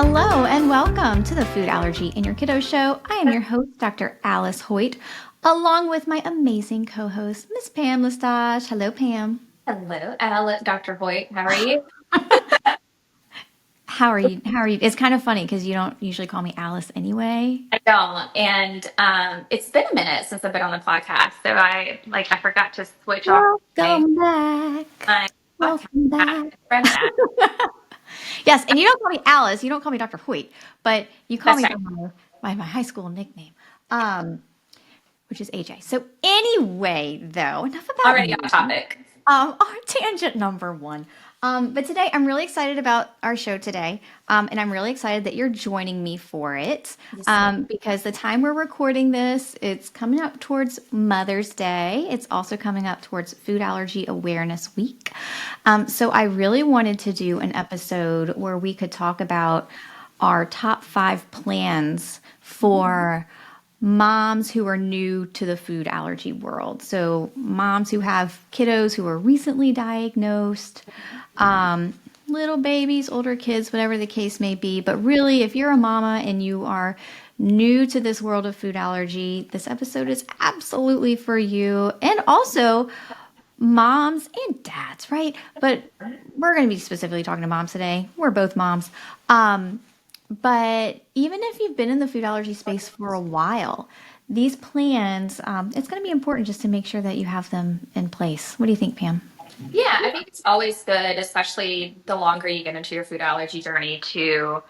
Hello and welcome to the Food Allergy in Your Kiddo Show. I am your host, Dr. Alice Hoyt, along with my amazing co-host, Miss Pam Lestage. Hello, Pam. Hello, Dr. Hoyt. How are you? How are you? How are you? It's kind of funny because you don't usually call me Alice anyway. I don't, and it's been a minute since I've been on the podcast, so I forgot to switch off my Welcome back. my podcast Welcome hat. back. From that. Yes, and you don't call me Alice. You don't call me Dr. Hoyt, but you call That's me right. by my high school nickname, which is AJ. So anyway, though, enough about Already me. off topic. Our tangent number one. But today, I'm really excited about our show today. And I'm really excited that you're joining me for it. Yes, ma'am. Because the time we're recording this, it's coming up towards Mother's Day. It's also coming up towards Food Allergy Awareness Week. So I really wanted to do an episode where we could talk about our top 5 plans for moms who are new to the food allergy world. So, moms who have kiddos who are recently diagnosed, little babies, older kids, whatever the case may be. But really, if you're a mama and you are new to this world of food allergy, this episode is absolutely for you. And also, moms and dads, right? But we're going to be specifically talking to moms today. We're both moms. But even if you've been in the food allergy space for a while, these plans, it's going to be important just to make sure that you have them in place. What do you think, Pam? Yeah, I think it's always good, especially the longer you get into your food allergy journey, to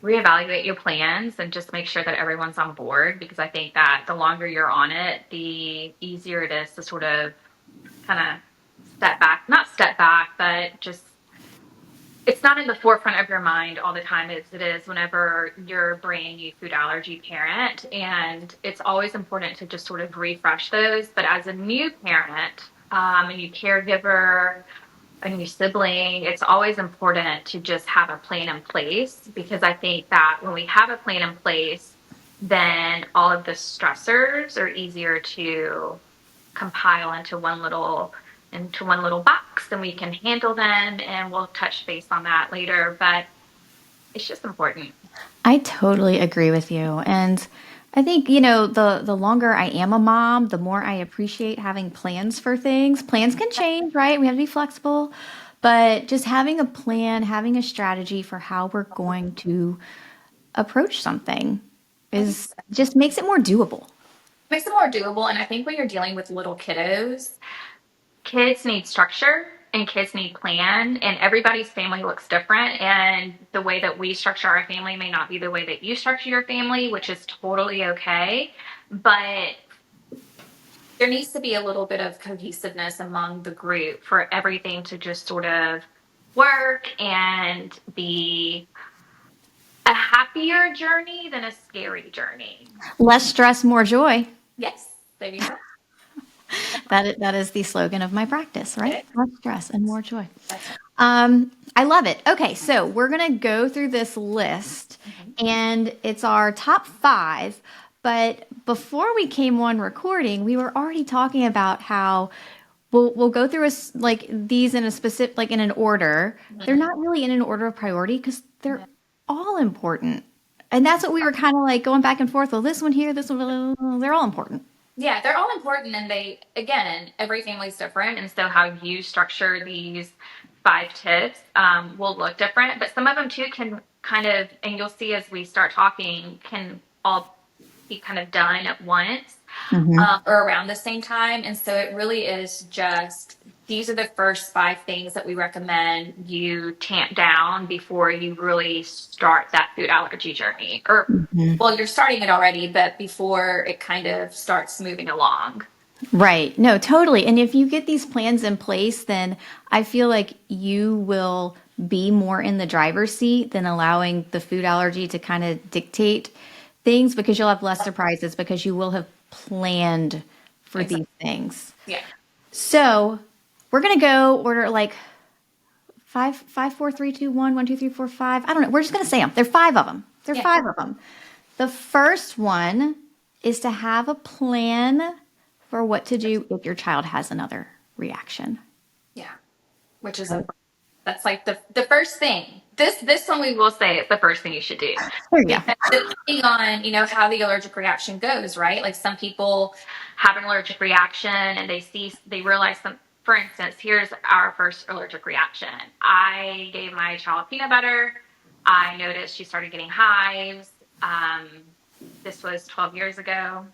reevaluate your plans and just make sure that everyone's on board. Because I think that the longer you're on it, the easier it is to sort of kind of not step back, but just it's not in the forefront of your mind all the time as it is whenever you're a brand new food allergy parent. And it's always important to just sort of refresh those. But as a new parent, a new caregiver, a new sibling, it's always important to just have a plan in place, because I think that when we have a plan in place, then all of the stressors are easier to compile into one little box, and we can handle them, and we'll touch base on that later. But it's just important. I totally agree with you. And I think, the longer I am a mom, the more I appreciate having plans for things. Plans can change, right? We have to be flexible. But just having a plan, having a strategy for how we're going to approach something I think is just makes it more doable. makes it more doable. And I think when you're dealing with little kiddos, kids need structure and kids need plan, and everybody's family looks different, and the way that we structure our family may not be the way that you structure your family, which is totally okay. But there needs to be a little bit of cohesiveness among the group for everything to just sort of work and be a happier journey than a scary journey. Less stress, more joy. Yes, there you go. That is the slogan of my practice, right? Okay. Less stress and more joy. That's I love it. Okay, so we're gonna go through this list, and it's our top 5. But before we came on recording, we were already talking about how we'll go through like these in a specific, like in an order. They're Mhm. not really in an order of priority because they're all important, and that's what we were kind of like going back and forth. Well, this one here, this one, they're all important. Yeah, they're all important, and again, every family's different, and so how you structure these 5 tips will look different. But some of them too can kind of, and you'll see as we start talking, can all be kind of done at once, or around the same time. And so it really is just, these are the first 5 things that we recommend you tamp down before you really start that food allergy journey. Or, Mhm. well, you're starting it already, but before it kind of starts moving along. Right. No, totally. And if you get these plans in place, then I feel like you will be more in the driver's seat than allowing the food allergy to kind of dictate things, because you'll have less surprises because you will have planned for Exactly. these things. Yeah. So we're gonna go order like five, five, four, three, two, one, one, two, three, four, five. I don't know. We're just gonna say them. There are 5 of them. There are Yeah. 5 of them. The first one is to have a plan for what to do if your child has another reaction. Yeah. Which is important. That's like the first thing. This one we will say is the first thing you should do, There you because depending on how the allergic reaction goes, right? Like some people have an allergic reaction and they realize some. For instance, here's our first allergic reaction. I gave my child peanut butter. I noticed she started getting hives. Um, this was 12 years ago,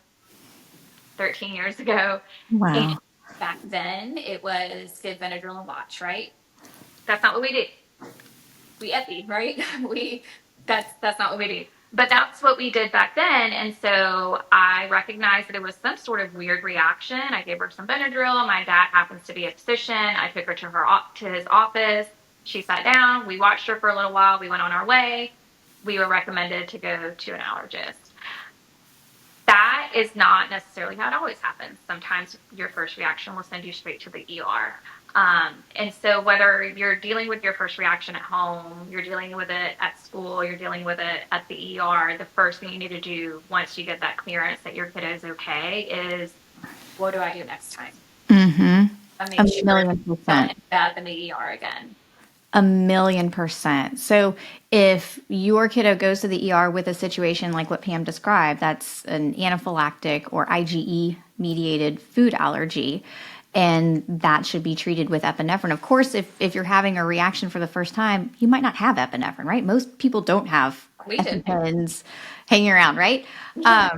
13 years ago, go. and Wow. back then it was give Benadryl and watch, right? That's not what we do. We epi, right? we that's not what we do. But that's what we did back then. And so I recognized that it was some sort of weird reaction. I gave her some Benadryl. My dad happens to be a physician. I took her to his office. She sat down. We watched her for a little while. We went on our way. We were recommended to go to an allergist. That is not necessarily how it always happens. Sometimes your first reaction will send you straight to the ER. And so, whether you're dealing with your first reaction at home, you're dealing with it at school, you're dealing with it at the ER, the first thing you need to do once you get that clearance that your kid is okay is, what do I do next time? Mm-hmm. I A make sure million you don't percent. end up in the ER again. A million percent. So if your kiddo goes to the ER with a situation like what Pam described, that's an anaphylactic or IgE mediated food allergy, and that should be treated with epinephrine. Of course, if you're having a reaction for the first time, you might not have epinephrine, right? Most people don't have We did. EpiPens hanging around, right? Yeah.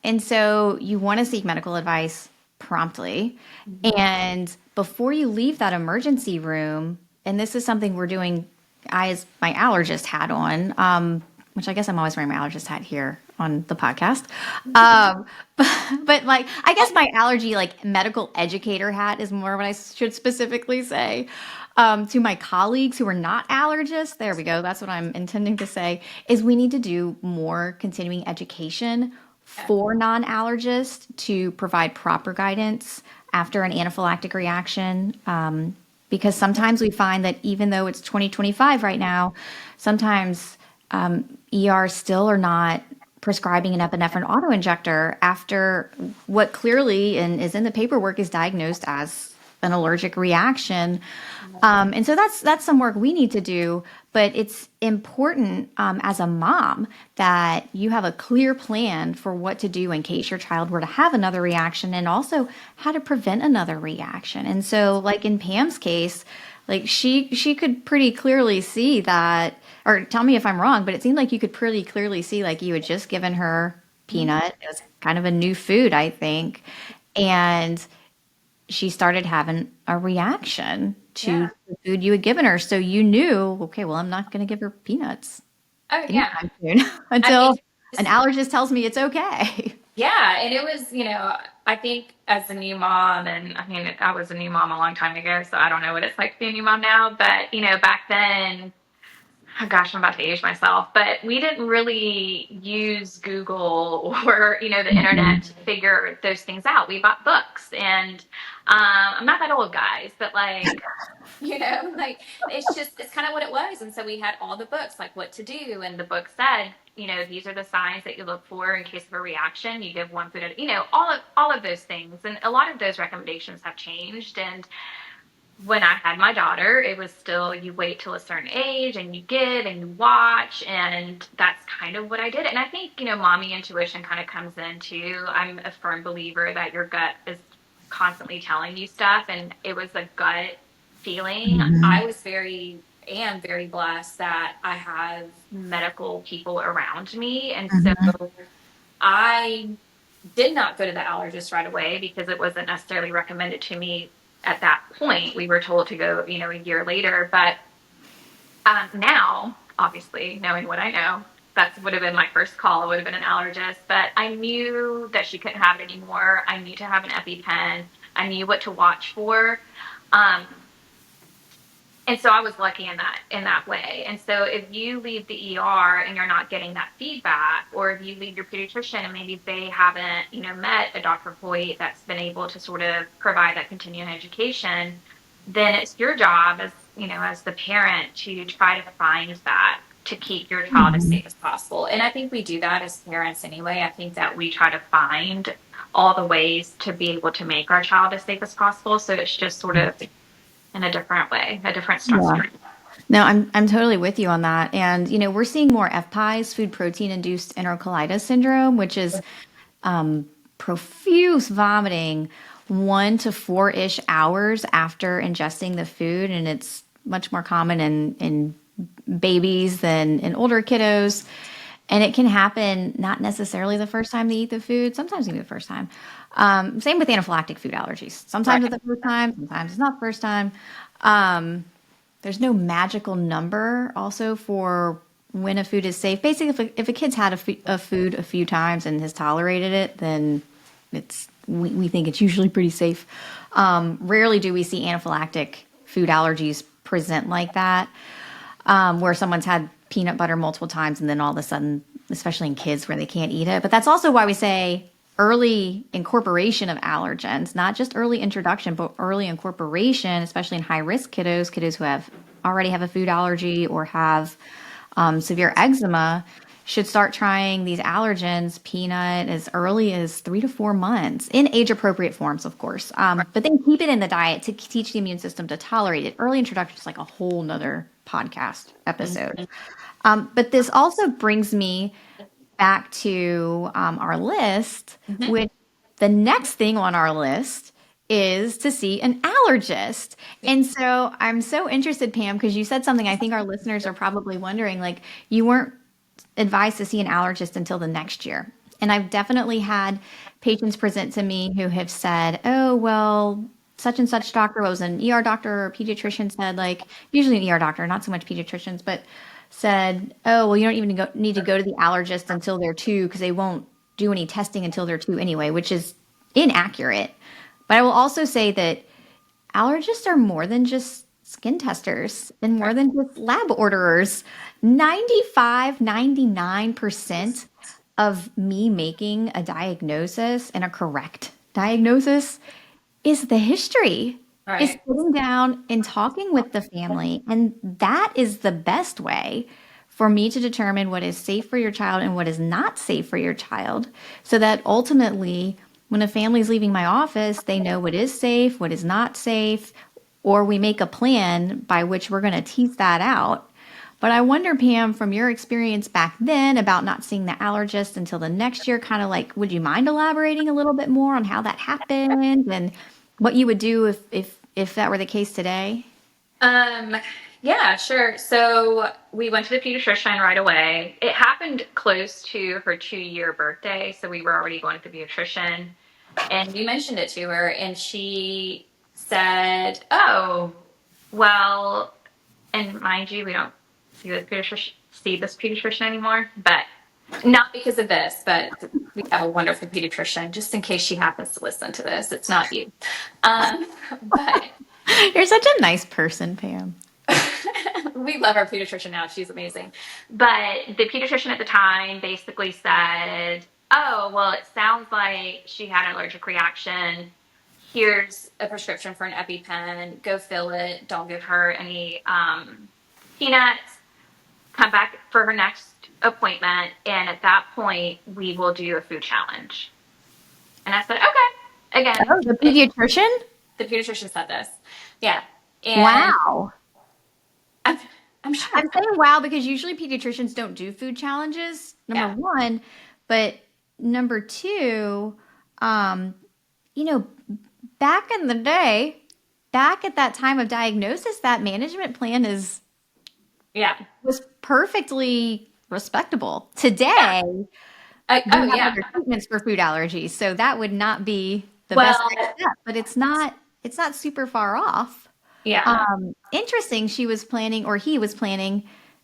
And so you want to seek medical advice promptly. And before you leave that emergency room, and this is something we're doing, I, as my allergist hat on, which I guess I'm always wearing my allergist hat here on the podcast. But like, I guess my allergy, like medical educator hat is more what I should specifically say. To my colleagues who are not allergists, there we go. That's what I'm intending to say is we need to do more continuing education for non-allergists to provide proper guidance after an anaphylactic reaction. Because sometimes we find that even though it's 2025 right now, sometimes ER still are not prescribing an epinephrine autoinjector after what clearly and is in the paperwork is diagnosed as an allergic reaction. And so that's some work we need to do, but it's important as a mom that you have a clear plan for what to do in case your child were to have another reaction and also how to prevent another reaction. And so like in Pam's case, like she could pretty clearly see that, or tell me if I'm wrong, but it seemed like you could pretty clearly see like you had just given her peanut. It was kind of a new food, I think. And she started having a reaction to Yeah. the food you had given her. So you knew, okay, well, I'm not going to give her peanuts Oh yeah. anytime soon I until mean, an allergist tells me it's okay. yeah, and it was, I think as a new mom, and I mean, I was a new mom a long time ago, so I don't know what it's like to be a new mom now, but, back then, oh gosh, I'm about to age myself, but we didn't really use Google or, the internet to figure those things out. We bought books, and I'm not that old, guys, but like, like it's kind of what it was. And so we had all the books, like what to do. And the book said, these are the signs that you look for in case of a reaction. You give one food at, all of those things. And a lot of those recommendations have changed. And when I had my daughter, it was still you wait till a certain age and you give and you watch. And that's kind of what I did. And I think, mommy intuition kind of comes in too. I'm a firm believer that your gut is constantly telling you stuff. And it was a gut feeling. I was am very blessed that I have medical people around me. And so I did not go to the allergist right away because it wasn't necessarily recommended to me at that point. We were told to go, a year later. But now, obviously, knowing what I know, that would have been my first call. It would have been an allergist. But I knew that she couldn't have it anymore. I knew to have an EpiPen. I knew what to watch for. Um, and so I was lucky in that way. And so if you leave the ER and you're not getting that feedback, or if you leave your pediatrician and maybe they haven't, met a Dr. Hoyt that's been able to sort of provide that continuing education, then it's your job as the parent to try to find that to keep your child as safe as possible. And I think we do that as parents anyway. I think that we try to find all the ways to be able to make our child as safe as possible. So it's just sort of in a different way, a different Yeah. structure. No, I'm totally with you on that. And we're seeing more FPIES, food protein induced enterocolitis syndrome, which is profuse vomiting 1 to 4-ish hours after ingesting the food, and it's much more common in babies than in older kiddos. And it can happen not necessarily the first time they eat the food, sometimes even the first time. Same with anaphylactic food allergies. Sometimes Right. it's the first time, sometimes it's not the first time. Um, there's no magical number also for when a food is safe. Basically, if a kid's had a food a few times and has tolerated it, then we think it's usually pretty safe. Rarely do we see anaphylactic food allergies present like that, where someone's had peanut butter multiple times and then all of a sudden, especially in kids where they can't eat it. But that's also why we say early incorporation of allergens, not just early introduction, but early incorporation, especially in high risk kiddos who already have a food allergy or have severe eczema, should start trying these allergens, peanut, as early as 3 to 4 months in age appropriate forms, of course. But then keep it in the diet to teach the immune system to tolerate it. Early introduction is like a whole nother podcast episode. Mhm. But this also brings me back to our list, Mhm. which the next thing on our list is to see an allergist. And so I'm so interested, Pam, because you said something I think our listeners are probably wondering, like you weren't advised to see an allergist until the next year. And I've definitely had patients present to me who have said, oh, well, such and such doctor was an ER doctor or pediatrician said, like, usually an ER doctor, not so much pediatricians, but said, oh, well, you don't even need to go to the allergist until they're 2 because they won't do any testing until they're 2 anyway, which is inaccurate. But I will also say that allergists are more than just skin testers and more Right. than just lab orderers. 99% of me making a diagnosis and a correct diagnosis is the history, is Right. sitting down and talking with the family. And that is the best way for me to determine what is safe for your child and what is not safe for your child. So that ultimately, when a family is leaving my office, they know what is safe, what is not safe, or we make a plan by which we're going to tease that out. But I wonder, Pam, from your experience back then about not seeing the allergist until the next year, kind of like, would you mind elaborating a little bit more on how that happened and what you would do if that were the case today? Um, yeah, sure. So we went to the pediatrician right away. It happened close to her 2-year birthday, so we were already going to the pediatrician. And we mentioned it to her, and she said, "Oh, well." And mind you, we don't see this pediatrician anymore, but not because of this. But we have a wonderful pediatrician. Just in case she happens to listen to this, it's not you. But You're such a nice person, Pam. we love our pediatrician now. She's amazing. But the pediatrician at the time basically said, "Oh, well, it sounds like she had an allergic reaction. Here's a prescription for an EpiPen. Go fill it. Don't give her any peanuts. Come back for her next appointment. And at that point, we will do a food challenge." And I said, "Okay." Again, Oh, the pediatrician? the pediatrician said this. Yeah. And Wow. I'm, I'm sure. I'm saying wow because usually pediatricians don't do food challenges, number Yeah. one. But number two, um, you know, back in the day, back at that time of diagnosis, that management plan is Yeah. was perfectly respectable. Yeah. Today, we Oh, have yeah. other treatments for food allergies, so that would not be the best Well, next step, but it's not super far off. yeah. Interesting, she was planning or he was planning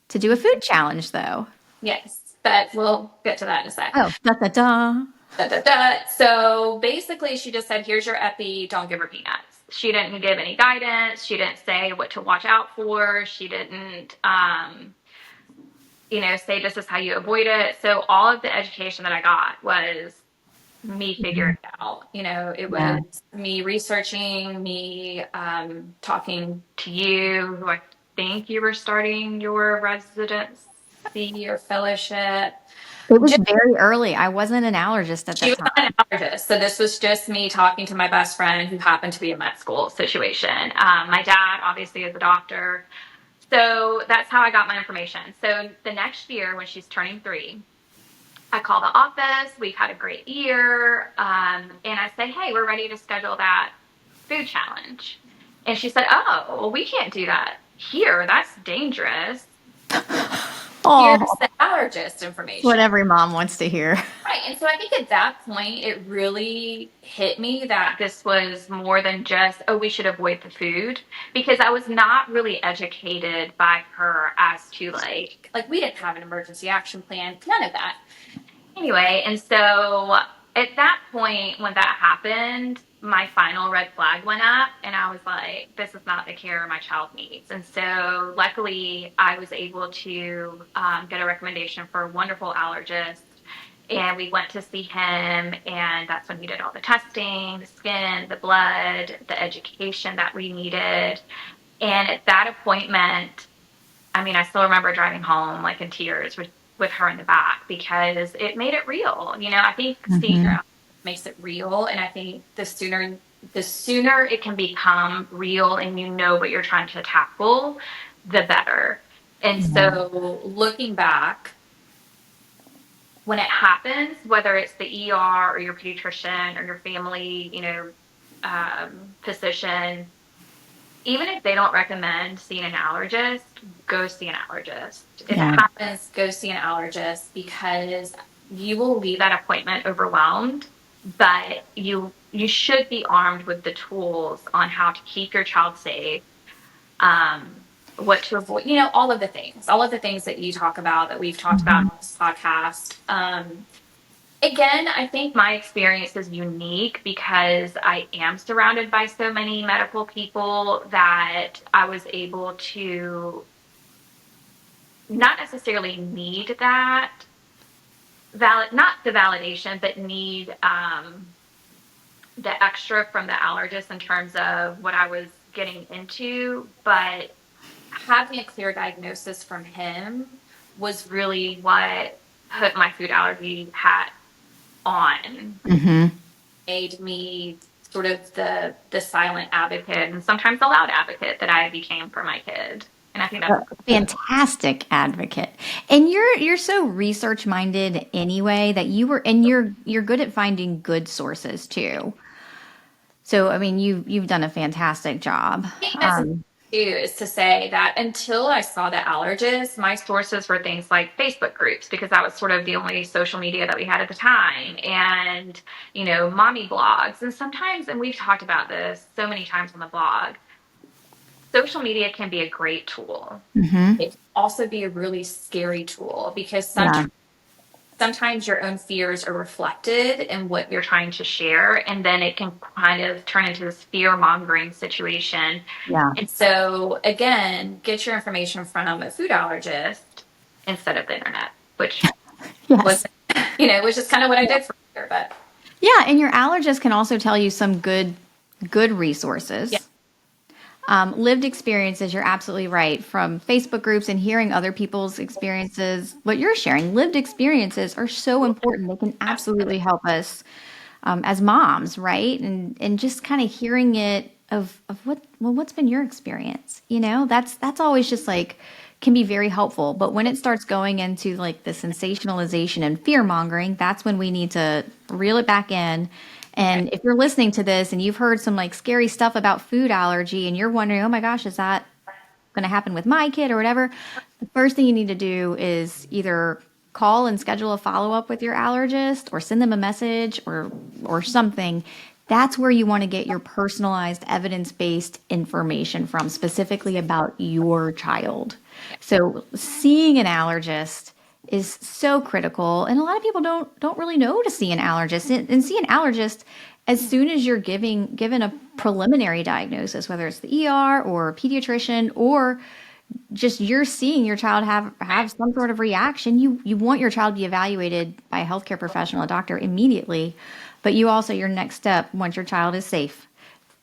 to do a food challenge though. Yes. But we'll get to that in a sec. Oh, da da da. Da, da, da. So basically, she just said, "Here's your epi. Don't give her peanuts." She didn't give any guidance. She didn't say what to watch out for. She didn't, say this is how you avoid it. So all of the education that I got was me figuring it out. It Yeah. was me researching, me talking to you, who I think you were starting your residency or fellowship. It was very early. I wasn't an allergist at She that was time. not an allergist, so this was just me talking to my best friend who happened to be in med school situation. My dad obviously is a doctor, So that's how I got my information. So the next year, when she's turning 3, I call the office. We've had a great year. And I say, hey, we're ready to schedule that food challenge. And she said, oh, well, we can't do that here. That's dangerous. Here's Oh, the allergist it's what information. every mom wants to hear. Right. And so I think at that point, it really hit me that this was more than just, oh, we should avoid the food, because I was not really educated by her as to like we didn't have an emergency action plan, none of that. Anyway, and so at that point, when that happened, my final red flag went up, and I was like, this is not the care my child needs. And so, luckily, I was able to get a recommendation for a wonderful allergist. And we went to see him, and that's when he did all the testing, the skin, the blood, the education that we needed. And at that appointment, I mean, I still remember driving home like in tears with her in the back, because it made it real. I think seeing Hmm. her out makes it real, and I think the sooner it can become real and you know what you're trying to tackle, the better. And Yeah. so looking back, when it happens, whether it's the ER or your pediatrician or your family, physician, even if they don't recommend seeing an allergist, go see an allergist. If it Yeah. happens, go see an allergist, because you will leave that appointment overwhelmed, but you should be armed with the tools on how to keep your child safe, what to avoid, all of the things that you talk about, that we've talked about Hmm. on this podcast. Again, I think my experience is unique because I am surrounded by so many medical people that I was able to not necessarily need that not the validation, but need the extra from the allergist in terms of what I was getting into. But having a clear diagnosis from him was really what put my food allergy hat on, Hmm. made me sort of the silent advocate, and sometimes the loud advocate that I became for my kid. And I think that's Fantastic advocate. And you're so research minded anyway that you're good at finding good sources too. So I mean you've done a fantastic job. I think that's too, is to say that until I saw the allergist, my sources were things like Facebook groups, because that was sort of the only social media that we had at the time, and mommy blogs. And sometimes, and we've talked about this so many times on the blog, social media can be a great tool. Hmm. It can also be a really scary tool, because Yeah. sometimes your own fears are reflected in what you're trying to share, and then it can kind of turn into this fear mongering situation. Yeah. And so, again, get your information from a food allergist instead of the internet, which was, Yes. which is kind of what I did for a year. But Yeah, and your allergist can also tell you some good yeah, resources. Lived experiences, you're absolutely right. From Facebook groups and hearing other people's experiences, what you're sharing, lived experiences are so important. They can absolutely. absolutely help us as moms, right? And just kind of hearing it of what's been your experience. That's always just like can be very helpful. But when it starts going into like the sensationalization and fear mongering, that's when we need to reel it back in. Right. And if you're listening to this and you've heard some like scary stuff about food allergy and you're wondering, oh my gosh, is that going to happen with my kid or whatever, the first thing you need to do is either call and schedule a follow up with your allergist or send them a message or something. That's where you want to get your personalized evidence based information from, specifically about your child. So seeing an allergist is so critical, and a lot of people don't really know to see an allergist and see an allergist as soon as you're given a preliminary diagnosis, whether it's the ER or a pediatrician or just you're seeing your child have some sort of reaction. You want your child to be evaluated by a healthcare professional, a doctor immediately, but you also your next step once your child is safe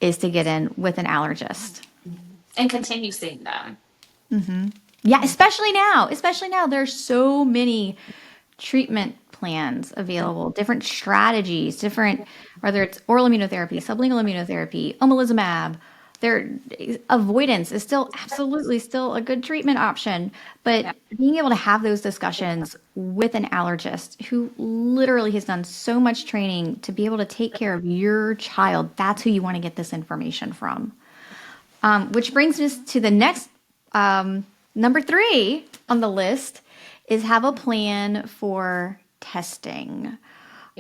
is to get in with an allergist. And continue seeing them. Yeah, especially now there's so many treatment plans available, different strategies, different whether it's oral immunotherapy, sublingual immunotherapy, omalizumab, there avoidance is still absolutely still a good treatment option, but Yeah. being able to have those discussions with an allergist who literally has done so much training to be able to take care of your child, that's who you want to get this information from. Which brings us to the next number 3 on the list is have a plan for testing.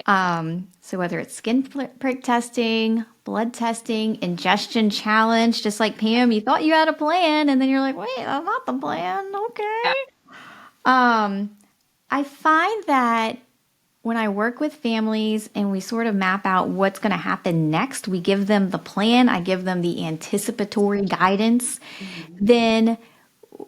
So whether it's skin prick testing, blood testing, ingestion challenge, just like Pam, you thought you had a plan, and then you're like, wait, that's not the plan. Okay. Yeah. I find that when I work with families and we sort of map out what's going to happen next, we give them the plan, I give them the anticipatory guidance, Mhm. then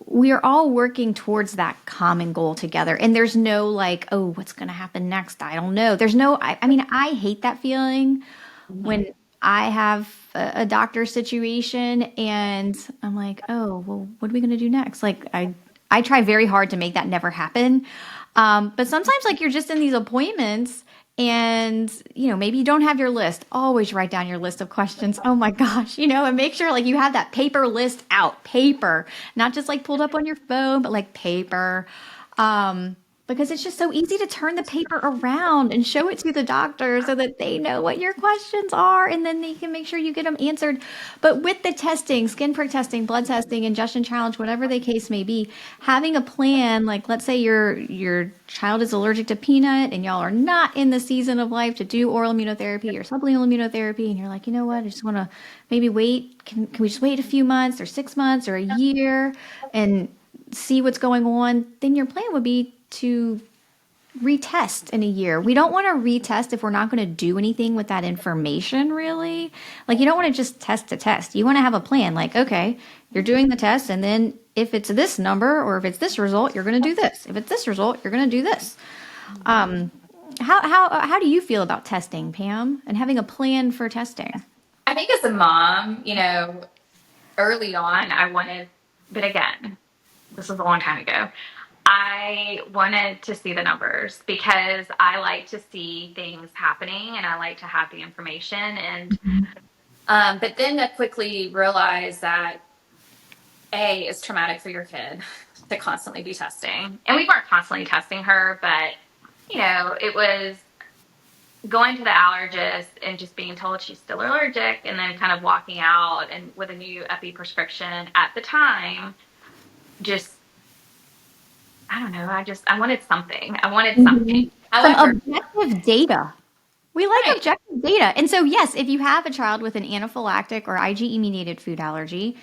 we are all working towards that common goal together. And there's no like, oh, what's going to happen next? I don't know. There's no, I mean, I hate that feeling Mhm. when I have a doctor situation and I'm like, oh, well, what are we going to do next? Like, I try very hard to make that never happen. But sometimes, like, you're just in these appointments and, maybe you don't have your list. Always write down your list of questions. Oh my gosh, and make sure like you have that paper list out, paper, not just like pulled up on your phone, but like paper. Because it's just so easy to turn the paper around and show it to the doctor so that they know what your questions are and then they can make sure you get them answered. But with the testing, skin prick testing, blood testing, ingestion challenge, whatever the case may be, having a plan, like let's say your child is allergic to peanut and y'all are not in the season of life to do oral immunotherapy or sublingual immunotherapy, and you're like, you know what, I just want to maybe wait. Can we just wait a few months or 6 months or a year and see what's going on? Then your plan would be to retest in a year. We don't want to retest if we're not going to do anything with that information, really. Like, you don't want to just test to test. You want to have a plan. Like, okay, you're doing the test, and then if it's this number or if it's this result, you're going to do this. If it's this result, you're going to do this. How do you feel about testing, Pam, and having a plan for testing? I think as a mom, early on, I wanted, but again, this was a long time ago. I wanted to see the numbers because I like to see things happening and I like to have the information. And but then I quickly realized that it's traumatic for your kid to constantly be testing, and we weren't constantly testing her, but it was going to the allergist and just being told she's still allergic, and then kind of walking out and with a new epi prescription at the time. Just I don't know. I wanted something. I wanted something. Some However, objective data. We like right. objective data. And so, yes, if you have a child with an anaphylactic or IgE mediated food allergy,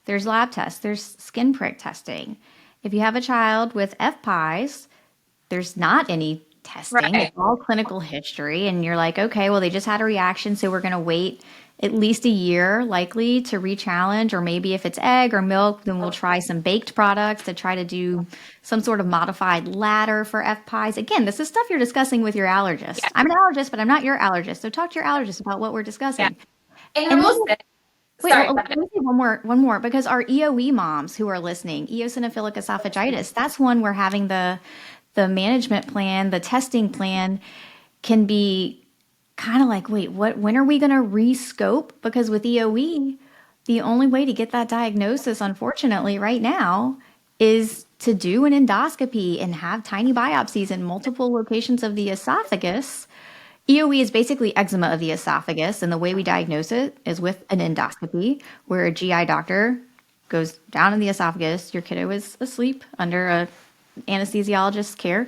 there's lab tests, there's skin prick testing. If you have a child with FPIES, there's not any testing. It's Right. all clinical history. And you're like, okay, well, they just had a reaction. So we're going to wait at least a year, likely, to re-challenge. Or maybe if it's egg or milk, then we'll try some baked products to try to do some sort of modified ladder for FPIES. Again, this is stuff you're discussing with your Yeah. allergist. I'm an allergist, but I'm not your allergist. So talk to your allergist about what we're Yeah. discussing. And I And then will say, wait, sorry, well, go let ahead. me say one more, because our EOE moms who are listening, eosinophilic esophagitis, that's one where having the management plan, the testing plan can be kind of like, wait, when are we going to rescope? Because with EOE, the only way to get that diagnosis, unfortunately, right now, is to do an endoscopy and have tiny biopsies in multiple locations of the esophagus. EOE is basically eczema of the esophagus, and the way we diagnose it is with an endoscopy, where a GI doctor goes down in the esophagus. Your kiddo is asleep under a anesthesiologist's care,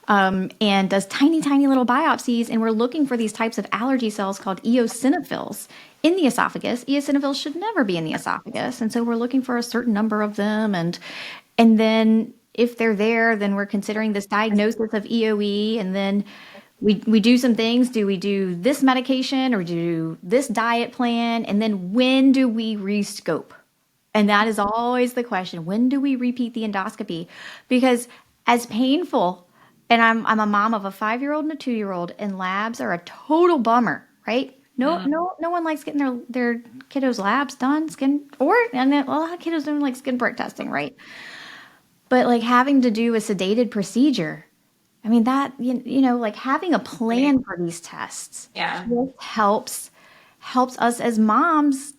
and does tiny, tiny little biopsies. And we're looking for these types of allergy cells called eosinophils in the esophagus. Eosinophils should never be in the esophagus, and so we're looking for a certain number of them. And then if they're there, then we're considering this diagnosis of EOE, and then we do some things. Do we do this medication or do this diet plan? And then when do we rescope? And that is always the question. When do we repeat the endoscopy? Because as painful, and I'm a mom of a 5-year-old and a 2-year-old, and labs are a total bummer, right? No, Mm, no one likes getting their kiddos' labs done, and a lot of kiddos don't like skin prick testing, right? But like having to do a sedated procedure, I mean that like having a right. plan for these tests Yeah. just helps us as moms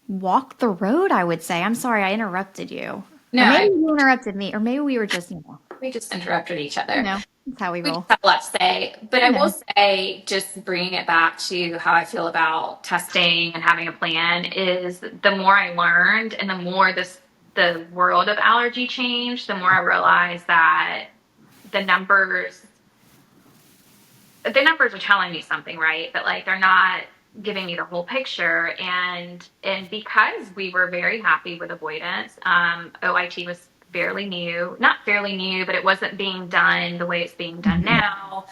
walk the road, I would say. I'm sorry, I interrupted you. No, Or maybe you interrupted me, or maybe we were just, we just interrupted each other. that's how we We just roll. have a lot to say, but I You will know. say, just bringing it back to how I feel about testing and having a plan is the more I learned and the more the world of allergy changed, the more I realized that the numbers the numbers are telling me something, right? But like they're not giving me the whole picture. And because we were very happy with avoidance, OIT was fairly new, not fairly new, but it wasn't being done the way it's being done Mhm. now.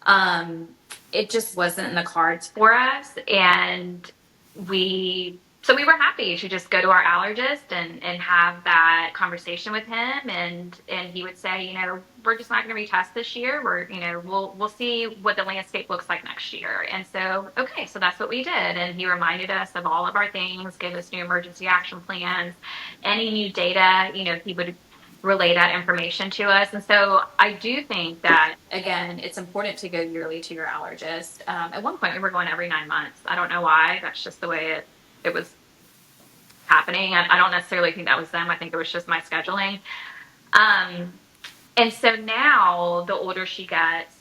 Um, it just wasn't in the cards for us, and we were happy to just go to our allergist and have that conversation with him, and he would say, we're just not going to retest this year. We'll see what the landscape looks like next year. And so, okay, so that's what we did. And he reminded us of all of our things, gave us new emergency action plans, any new data, he would relay that information to us. And so I do think that, again, it's important to go yearly to your allergist. At one point, we were going every 9 months. I don't know why. That's just the way it was happening. I don't necessarily think that was them. I think it was just my scheduling. Um, and so now, the older she gets,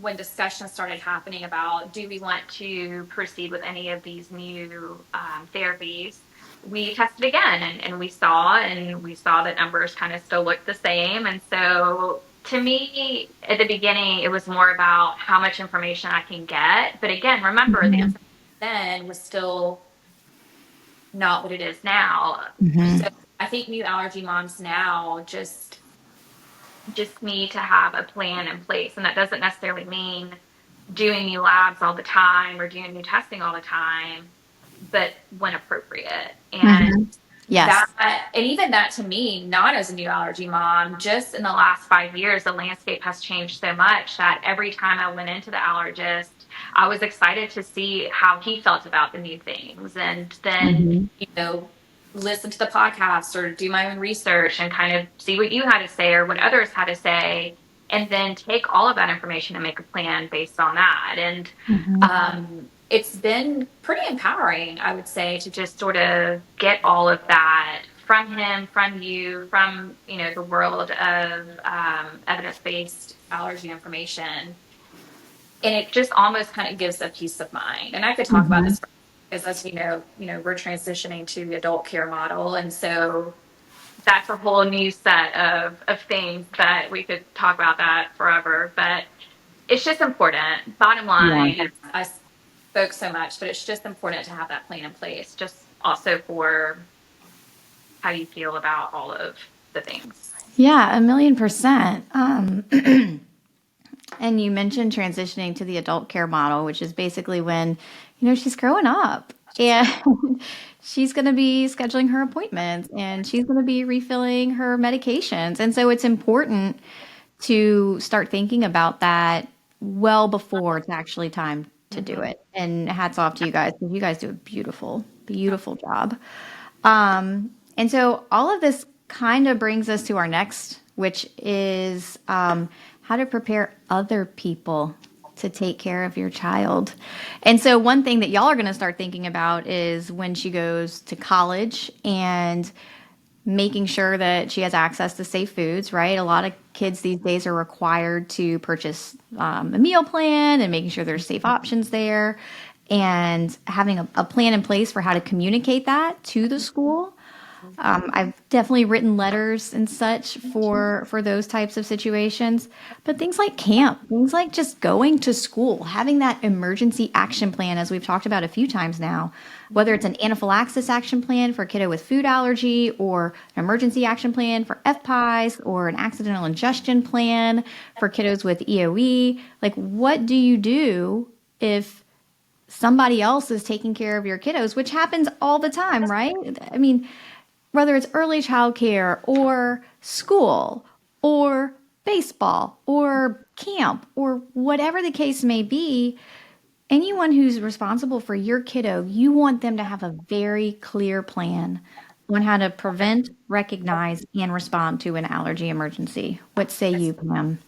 when discussions started happening about do we want to proceed with any of these new therapies, we tested again, and we saw that numbers kind of still looked the same. And so to me, at the beginning, it was more about how much information I can get. But again, remember, the Mhm. information then was still not what it is now. So Mhm. I think new allergy moms now just need to have a plan in place. And that doesn't necessarily mean doing new labs all the time or doing new testing all the time, but when appropriate. And Mhm. Yes. and even that, to me, not as a new allergy mom, just in the last 5 years, the landscape has changed so much that every time I went into the allergist, I was excited to see how he felt about the new things. And then, Mhm. listen to the podcast or do my own research and kind of see what you had to say or what others had to say, and then take all of that information and make a plan based on that. And Mhm. it's been pretty empowering, I would say, to just sort of get all of that from him, from you, from the world of evidence-based allergy information, and it just almost kind of gives a peace of mind. And I could talk about Mhm. this because, as we're transitioning to the adult care model, and so that's a whole new set of things that we could talk about that forever. But it's just important. Bottom Yeah. line, I spoke so much, but it's just important to have that plan in place, just also for how you feel about all of the things. Yeah, 1,000,000%. And you mentioned transitioning to the adult care model, which is basically when, she's growing up and she's going to be scheduling her appointments and she's going to be refilling her medications. And so it's important to start thinking about that well before it's actually time to do Mm-hmm. it. And hats off to you guys because you guys do a beautiful, beautiful job. And so all of this kind of brings us to our next, which is how to prepare other people to take care of your child. And so one thing that y'all are going to start thinking about is when she goes to college and making sure that she has access to safe foods, right? A lot of kids these days are required to purchase a meal plan and making sure there's safe options there and having a plan in place for how to communicate that to the school. I've definitely written letters and such for those types of situations, but things like camp, things like just going to school, having that emergency action plan, as we've talked about a few times now, whether it's an anaphylaxis action plan for a kiddo with food allergy, or an emergency action plan for FPIES, or an accidental ingestion plan for kiddos with EOE. Like, what do you do if somebody else is taking care of your kiddos, which happens all the time, right? I mean, whether it's early childcare or school or baseball or camp or whatever the case may be, anyone who's responsible for your kiddo, you want them to have a very clear plan on how to prevent, recognize, and respond to an allergy emergency. What say you, Pam?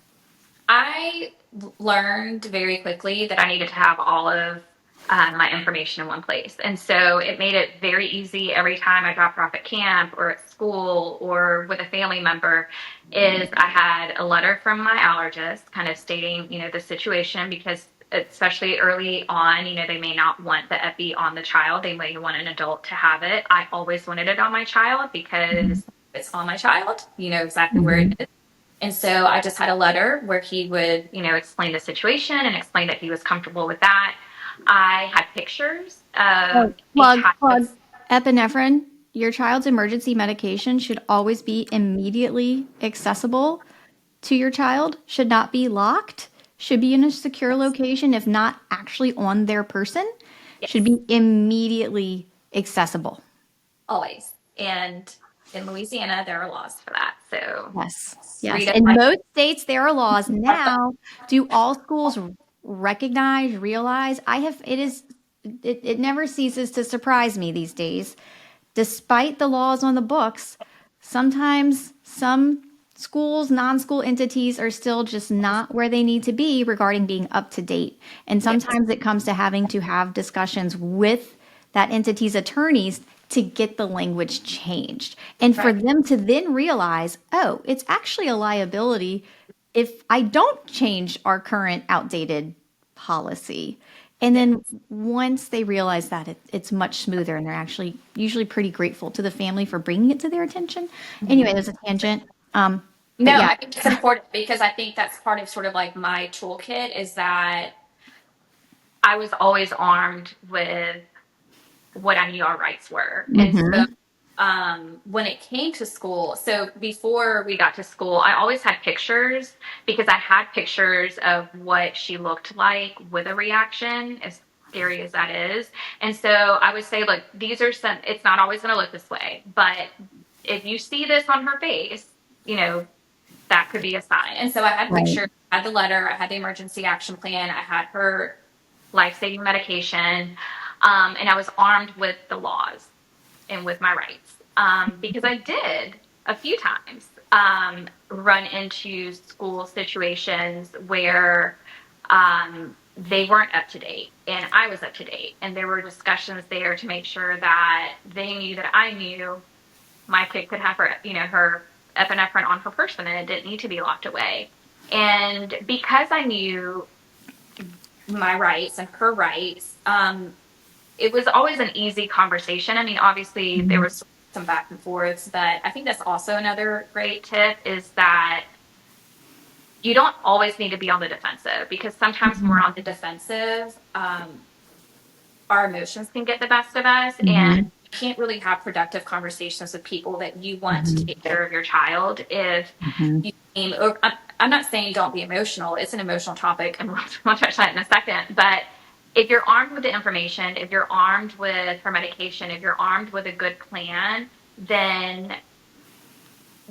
I learned very quickly that I needed to have all of my information in one place. And so it made it very easy every time I dropped her off at camp or at school or with a family member is I had a letter from my allergist kind of stating, the situation because especially early on, they may not want the epi on the child. They may want an adult to have it. I always wanted it on my child because it's on my child, exactly where it Mhm. is. And so I just had a letter where he would, explain the situation and explain that he was comfortable with that. I had pictures Oh, of a plug. child's. Epinephrine, your child's emergency medication should always be immediately accessible to your child, should not be locked, should be in a secure location, if not actually on their person, should Yes, be immediately accessible. always. And in Louisiana, there are laws for that. So Yes. Yes. read it In like most states, there are laws. Now, do all schools recognize, realize? It never ceases to surprise me these days. Despite the laws on the books, sometimes some schools, non school entities are still just not where they need to be regarding being up to date. And yes, sometimes it comes to having to have discussions with that entity's attorneys to get the language changed. And for right. them to then realize, oh, it's actually a liability if I don't change our current outdated policy. And Yes. then once they realize that, it's much smoother and they're actually usually pretty grateful to the family for bringing it to their attention. Anyway, there's a tangent. But No, yeah. I think it's important because I think that's part of sort of like my toolkit is that I was always armed with what I knew our rights were. And so Hmm. when it came to school, so before we got to school, I always had pictures because I had pictures of what she looked like with a reaction, as scary as that is. And so I would say, look, these are some, it's not always going to look this way, but if you see this on her face, you know, that could be a sign. And so I had Right. pictures, I had the letter, I had the emergency action plan, I had her life-saving medication, and I was armed with the laws and with my rights because I did a few times run into school situations where they weren't up to date and I was up to date, and there were discussions there to make sure that they knew that I knew my kid could have her epinephrine on her person and it didn't need to be locked away. And because I knew my rights and her rights, it was always an easy conversation. I mean, obviously there Mhm. was some back and forths, but I think that's also another great tip is that you don't always need to be on the defensive because sometimes when we're on the defensive, our emotions can get the best of us and Mhm. you can't really have productive conversations with people that you want to Mhm. take care of your child if Mhm. you seem, or I'm not saying don't be emotional. It's an emotional topic and we'll touch on it in a second, but if you're armed with the information, if you're armed with her medication, if you're armed with a good plan, then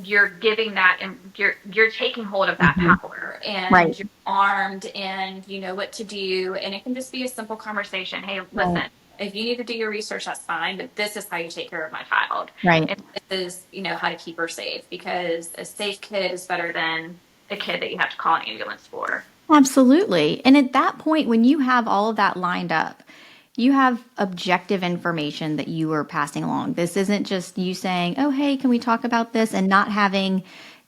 you're giving that and you're taking hold of that Mhm. power Right. and you're armed and you know what to do, and it can just be a simple conversation. Hey, listen, Right. if you need to do your research, that's fine, but this is how you take care of my child, Right. and this is how to keep her safe, because a safe kid is better than a kid that you have to call an ambulance for. Absolutely. And at that point, when you have all of that lined up, you have objective information that you are passing along. This isn't just you saying, oh, hey, can we talk about this? And not having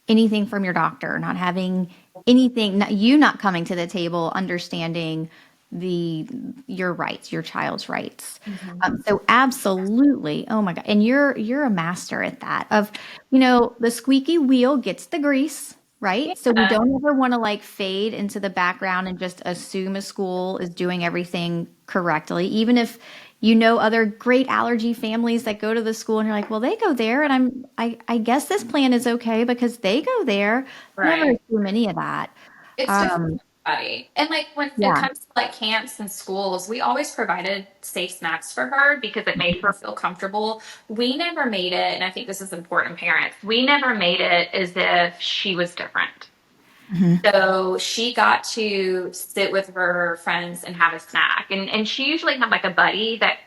anything from your doctor, not having anything, you not coming to the table, understanding the your rights, your child's rights. Mm-hmm. So absolutely. Oh my God. And you're a master at that of, the squeaky wheel gets the grease, right? So we Yeah, don't ever want to like fade into the background and just assume a school is doing everything correctly, even if other great allergy families that go to the school and you're like, well, they go there and I guess this plan is okay because they go there. Never right. assume any of that. It's different Um, for everybody. And like when it yeah. comes to like camps and schools, we always provided safe snacks for her because it made her feel comfortable. We never made it, and I think this is important, parents, we never made it as if she was different. Mhm. So she got to sit with her friends and have a snack. And she usually had like a buddy that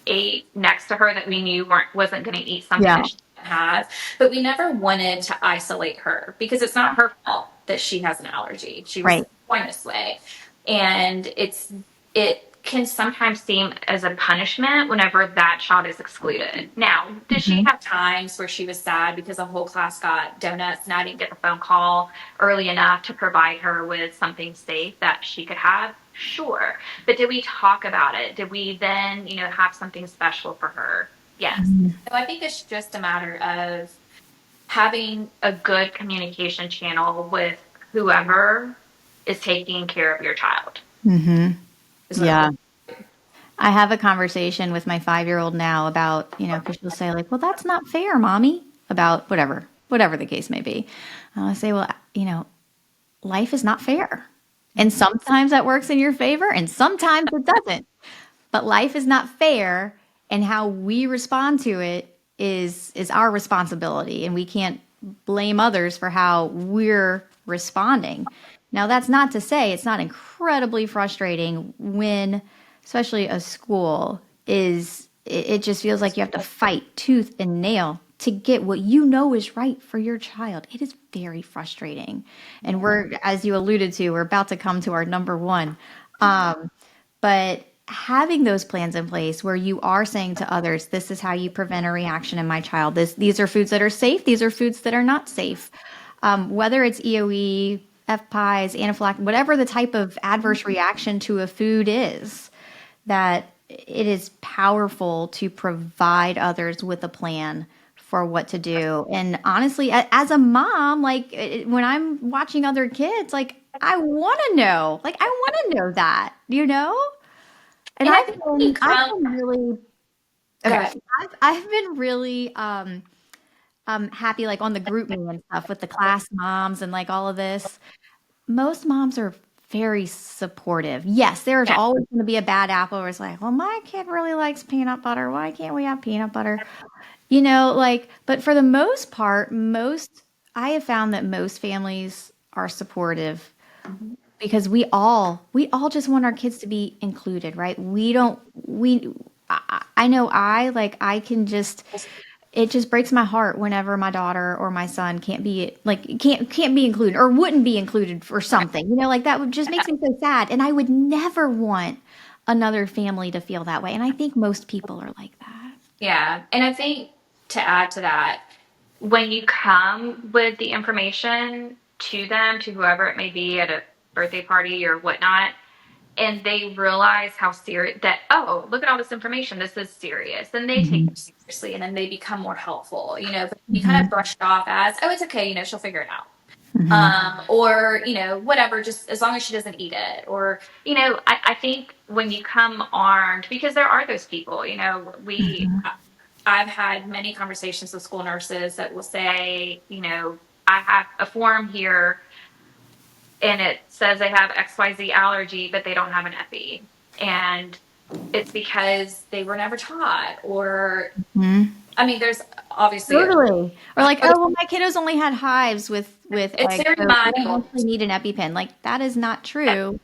ate next to her that we knew wasn't going to eat something Yeah. that she didn't have. But we never wanted to isolate her because it's not her fault that she has an allergy. She was Right. born this way. And it can sometimes seem as a punishment whenever that child is excluded. Now, did she Mhm. have times where she was sad because the whole class got donuts and I didn't get the phone call early enough to provide her with something safe that she could have? Sure. But did we talk about it? Did we then, have something special for her? Yes. Mhm. So I think it's just a matter of having a good communication channel with whoever is taking care of your child. Mhm. Is what it Yeah. boils. I have a conversation with my 5-year-old now about, because she'll say like, "Well, that's not fair, mommy," about whatever the case may be. And I say, "Well, life is not fair. And sometimes that works in your favor and sometimes it doesn't. But life is not fair, and how we respond to it is our responsibility, and we can't blame others for how we're responding. Now, that's not to say it's not incredibly frustrating when, especially a school, it just feels like you have to fight tooth and nail to get what you know is right for your child. It is very frustrating. And as you alluded to, we're about to come to our number one. Um, but having those plans in place where you are saying to others, this is how you prevent a reaction in my child. These are foods that are safe. These are foods that are not safe. Whether it's EOE, FPIES, anaphylactic, whatever the type of adverse reaction to a food is, that it is powerful to provide others with a plan for what to do. And honestly, as a mom, like when I'm watching other kids, like I want to know, like I want to know that. And And I think when you I've come, been really go okay. ahead. I've been really happy like on the group me and stuff with the class moms and like all of this. Most moms are very supportive. Yes, there's Yeah. always going to be a bad apple where it's like, well, my kid really likes peanut butter. Why can't we have peanut butter? Like, but for the most part, I have found that most families are supportive because we all just want our kids to be included, right? We don't we I know I can just it just breaks my heart whenever my daughter or my son can't be like can't be included or wouldn't be included for something. Like that would just makes me so sad, and I would never want another family to feel that way. And I think most people are like that. Yeah. And I think to add to that, when you come with the information to them, to whoever it may be at a birthday party or whatnot, and they realize how serious that, oh, look at all this information, this is serious, then they take Mhm. it seriously and then they become more helpful. But you kind of Mhm. brush it off as, oh, it's okay, she'll figure it out. Mhm. Or whatever, just as long as she doesn't eat it. Or I think when you come armed, because there are those people, we Mhm. I've had many conversations with school nurses that will say, I have a form here and it says they have XYZ allergy, but they don't have an epi. And it's because they were never taught. Or, Mhm. I mean, there's obviously Totally. Or like, oh well, my kiddos only had hives with it's eggs, very so they don't mild. actually need an EpiPen. Like that is not true.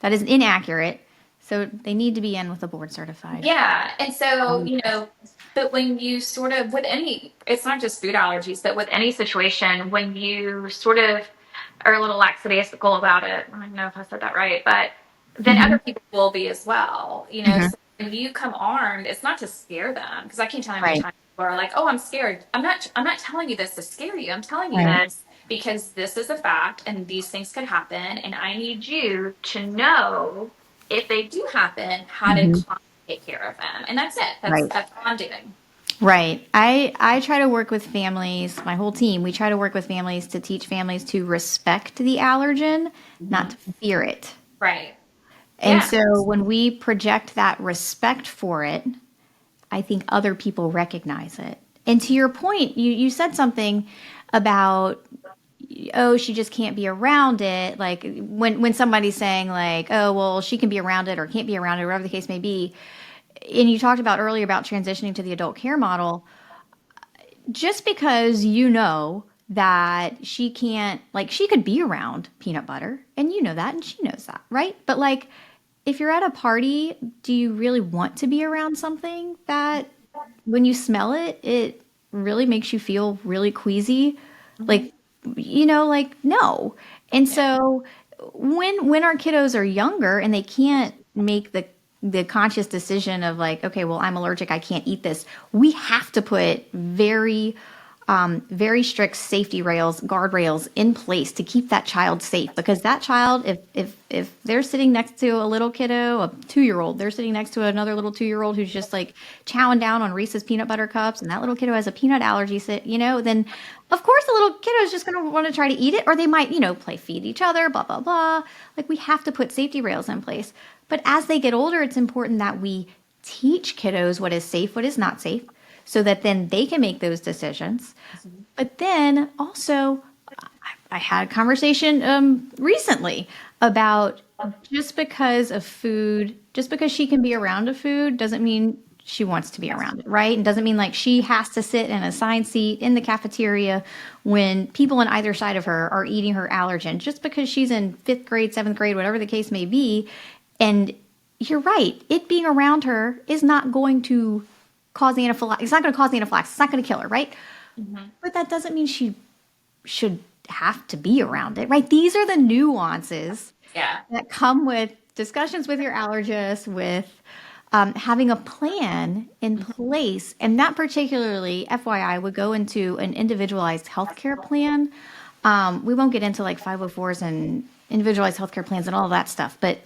That is inaccurate. So they need to be in with a board certified. Yeah. And so, Um, but when you sort of, with any, it's not just food allergies, but with any situation, when you sort of are a little lackadaisical about it, I don't know if I said that right, but then mhm. other people will be as well. Mhm. So when you come armed, it's not to scare them, because I can't tell how many Right. times people are like, oh, I'm scared. I'm not telling you this to scare you. I'm telling you Right. this because this is a fact and these things could happen. And I need you to know if they do happen, how to Mhm. take care of them. And that's it. That's Right. that's all I'm doing. Right. I try to work with families, my whole team, we try to work with families to teach families to respect the allergen, not to fear it. Right. And Yeah. so when we project that respect for it, I think other people recognize it. And to your point, you said something about, oh, she just can't be around it. Like when somebody's saying like, oh, well, she can be around it or can't be around it, whatever the case may be. And you talked about earlier about transitioning to the adult care model. Just because that she can't, like, she could be around peanut butter and that and she knows that, right? But like, if you're at a party, do you really want to be around something that when you smell it, it really makes you feel really queasy? Mhm. Like, like no. And Yeah. so when our kiddos are younger and they can't make the the conscious decision of like, okay, well, I'm allergic, I can't eat this. We have to put very strict safety rails, guardrails in place to keep that child safe. Because that child, if they're sitting next to a little kiddo, a 2 year old, they're sitting next to another little 2 year old who's just like chowing down on Reese's peanut butter cups, and that little kiddo has a peanut allergy, then of course the little kiddo is just going to want to try to eat it, or they might, play feed each other, blah blah blah. Like we have to put safety rails in place. But as they get older, it's important that we teach kiddos what is safe, what is not safe, so that then they can make those decisions. But then also, I had a conversation recently about just because she can be around a food doesn't mean she wants to be around it, right? And doesn't mean like she has to sit in a assigned seat in the cafeteria when people on either side of her are eating her allergen. Just because she's in fifth grade, seventh grade, whatever the case may be. And you're right, it being around her is not going to cause anaphylaxis. It's not going to cause anaphylaxis. It's not going to kill her, right? Mm-hmm. But that doesn't mean she should have to be around it, right? These are the nuances Yeah. that come with discussions with your allergist, with having a plan in place. And that particularly, FYI, would go into an individualized healthcare plan. We won't get into like 504s and individualized healthcare plans and all of that stuff, but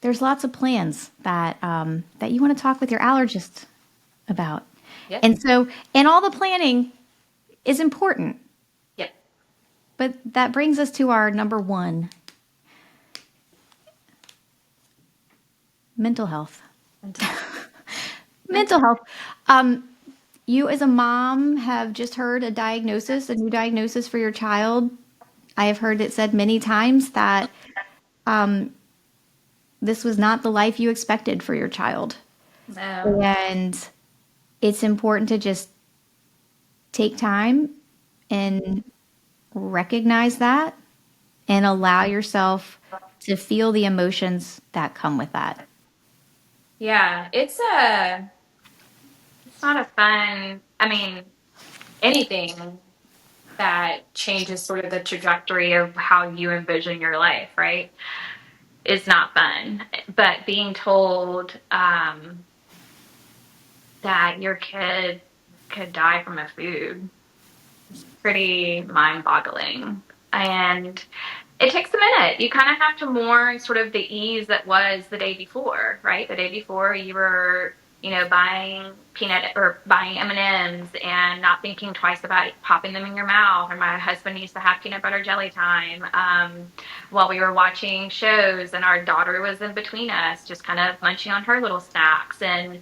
there's lots of plans that you want to talk with your allergist about. Yep. And all the planning is important. Yep. But that brings us to our number one, mental health. Mental health. You as a mom have just heard a new diagnosis for your child. I have heard it said many times that this was not the life you expected for your child. No. And it's important to just take time and recognize that and allow yourself to feel the emotions that come with that. Yeah, it's not a fun, I mean, anything that changes sort of the trajectory of how you envision your life, right? Is not fun. But being told that your kid could die from a food is pretty mind-boggling. And it takes a minute. You kind of have to mourn sort of the ease that was the day before, right? The day before you were, buying peanut or buying M&Ms and not thinking twice about popping them in your mouth. Or my husband used to have peanut butter jelly time while we were watching shows, and our daughter was in between us, just kind of munching on her little snacks. And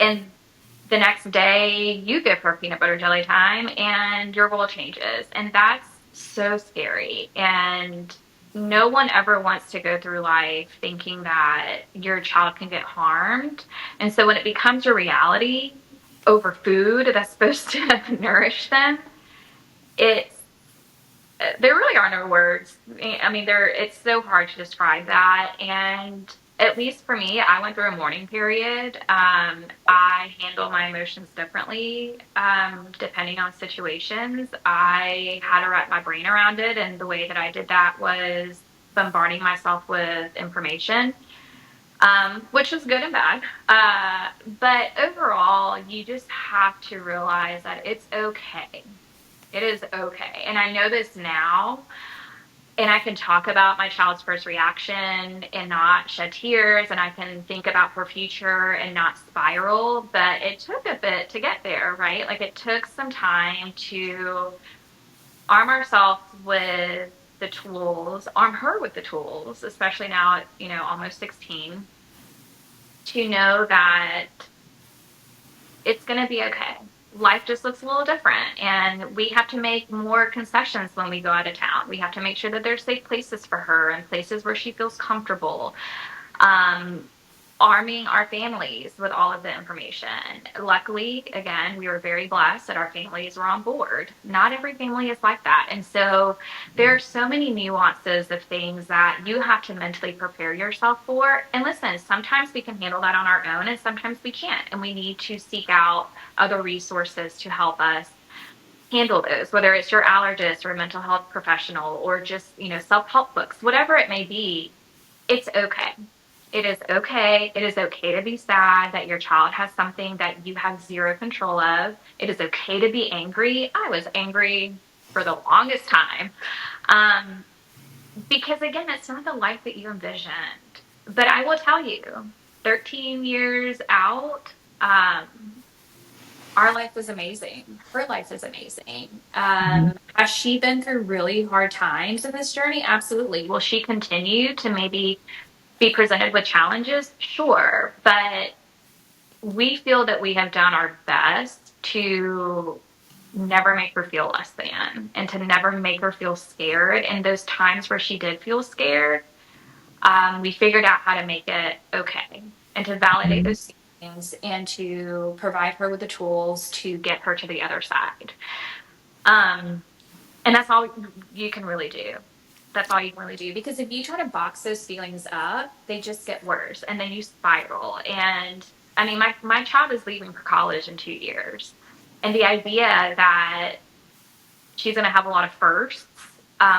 the next day you give her peanut butter jelly time and your world changes. And that's so scary. And no one ever wants to go through life thinking that your child can get harmed. And so when it becomes a reality over food that's supposed to nourish them, it's there really are no words. I mean, it's so hard to describe that. And at least for me, I went through a mourning period. I handle my emotions differently depending on situations. I had to wrap my brain around it, and the way that I did that was bombarding myself with information, which was good and bad. But overall, you just have to realize that it's okay. It is okay. And I know this now, and I can talk about my child's first reaction and not shed tears, and I can think about her future and not spiral, but it took a bit to get there, right? Like it took some time to arm ourselves with the tools, arm her with the tools, especially now at, almost 16, to know that it's going to be okay. Life just looks a little different, and we have to make more concessions when we go out of town. We have to make sure that there's safe places for her and places where she feels comfortable. Um, Arming our families with all of the information. Luckily, again, we were very blessed that our families were on board. Not every family is like that. And so there are so many nuances of things that you have to mentally prepare yourself for. And listen, sometimes we can handle that on our own and sometimes we can't. And we need to seek out other resources to help us handle those, whether it's your allergist or a mental health professional or just, self-help books, whatever it may be. It's okay. It is okay. It is okay to be sad that your child has something that you have zero control of. It is okay to be angry. I was angry for the longest time. Um, because again, it's not the life that you envisioned. But I will tell you, 13 years out, our life was amazing. Her life is amazing. Mhm. Has she been through really hard times in this journey? Absolutely. Will she continue to maybe be presented with challenges? Sure. But we feel that we have done our best to never make her feel less than and to never make her feel scared. And those times where she did feel scared, we figured out how to make it okay and to validate Mhm. those things and to provide her with the tools to get her to the other side. Um, and that's all you can really do. That's all you can really do. Because if you try to box those feelings up, they just get worse and then you spiral. And I mean, my child is leaving for college in 2 years. And the idea that she's going to have a lot of firsts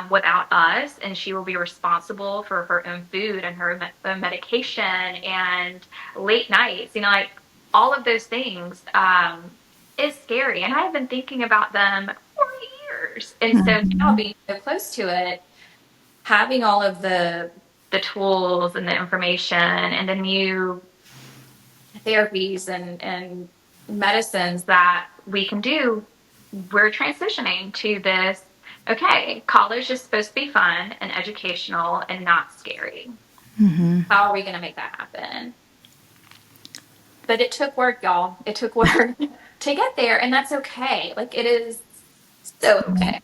without us, and she will be responsible for her own food and her own medication and late nights, like all of those things is scary. And I've been thinking about them for years. And so now Mhm. being so close to it, having all of the tools and the information and the new therapies and medicines that we can do, we're transitioning to this. Okay, college is supposed to be fun and educational and not scary. Mhm. How are we going to make that happen? But it took work, y'all. It took work to get there, and that's okay. Like, it is so okay.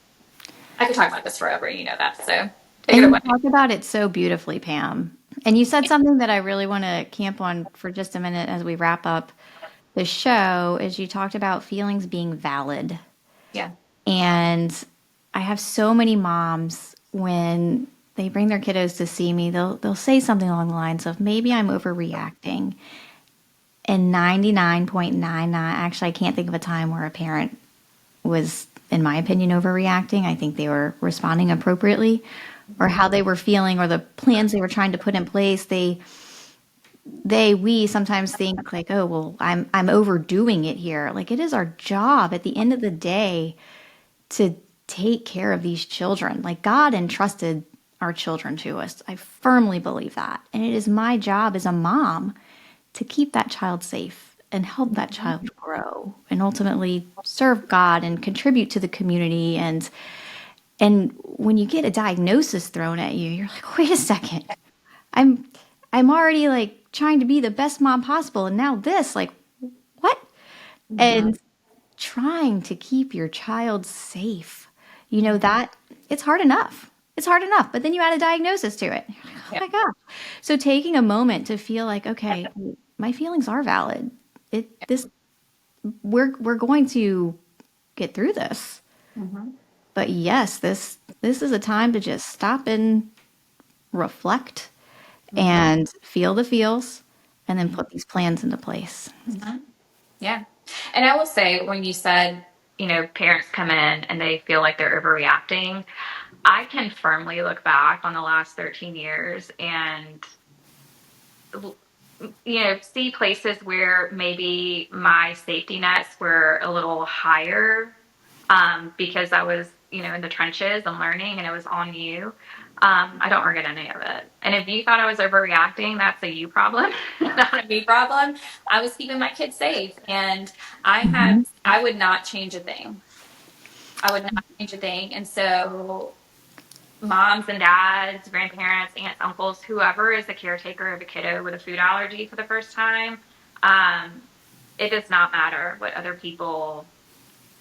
I could talk about this forever, you know that. So take it And you away. talk about it so beautifully, Pam. And you said something that I really want to camp on for just a minute as we wrap up the show is you talked about feelings being valid. Yeah. And I have so many moms when they bring their kiddos to see me, they'll say something along the lines of maybe I'm overreacting. And 99.99, actually I can't think of a time where a parent was, in my opinion, overreacting. I think they were responding appropriately, or Mm-hmm. how they were feeling, or the plans they were trying to put in place. We sometimes think like, oh, well, I'm overdoing it here. Like, it is our job at the end of the day to take care of these children. Like, God entrusted our children to us. I firmly believe that. And it is my job as a mom to keep that child safe and help that child grow and ultimately serve God and contribute to the community. And when you get a diagnosis thrown at you, you're like, wait a second. I'm I'm already like trying to be the best mom possible and now this, like, what? Mm-hmm. And trying to keep your child safe. That it's hard enough. It's hard enough, but then you add a diagnosis to it. You're like, oh Yeah. my gosh. So taking a moment to feel like, okay, my feelings are valid. It this we're going to get through this. Mm-hmm. But yes, this is a time to just stop and reflect Mm-hmm. and feel the feels and then put these plans into place. Mm-hmm. Yeah. And I will say, when you said, parents come in and they feel like they're overreacting, I can firmly look back on the last 13 years and, see places where maybe my safety nets were a little higher because I was, in the trenches and learning and it was on you. I don't regret any of it. And if you thought I was overreacting, that's a you problem, not a me problem. I was keeping my kids safe, and Mhm. I would not change a thing. I would not change a thing. And so, moms and dads, grandparents, aunts, uncles, whoever is the caretaker of a kiddo with a food allergy for the first time, um, it does not matter what other people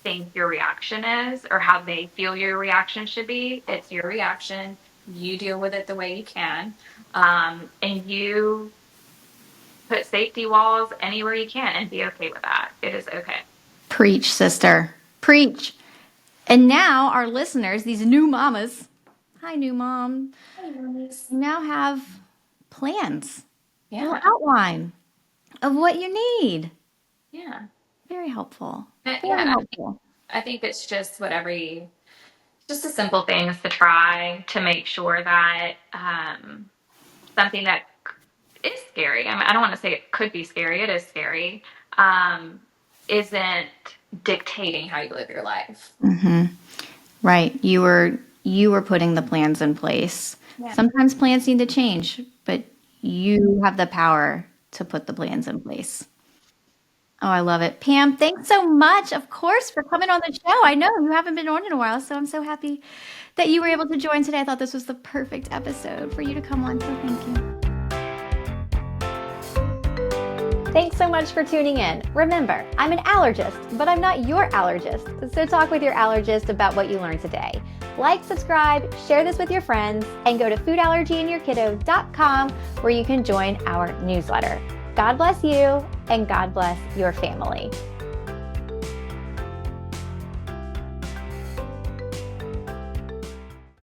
think your reaction is or how they feel your reaction should be. It's your reaction. You deal with it the way you can. And you put safety walls anywhere you can and be okay with that. It is okay. Preach, sister. Preach. And now our listeners, these new mamas, hi, new mom, Hey, mamas. now have plans, a little Yeah. outline of what you need. Yeah. Very helpful. Very Yeah. helpful. I think it's just just the simple things to try to make sure that something that is scary. I mean, I don't want to say it could be scary. It is scary. Um, isn't dictating how you live your life. Hmm. Right. You were putting the plans in place. Yeah. Sometimes plans need to change, but you have the power to put the plans in place. Oh, I love it. Pam, thanks so much, of course, for coming on the show. I know you haven't been on in a while, so I'm so happy that you were able to join today. I thought this was the perfect episode for you to come on, so thank you. Thanks so much for tuning in. Remember, I'm an allergist, but I'm not your allergist. So talk with your allergist about what you learned today. Like, subscribe, share this with your friends, and go to foodallergyandyourkiddo.com where you can join our newsletter. God bless you, and God bless your family.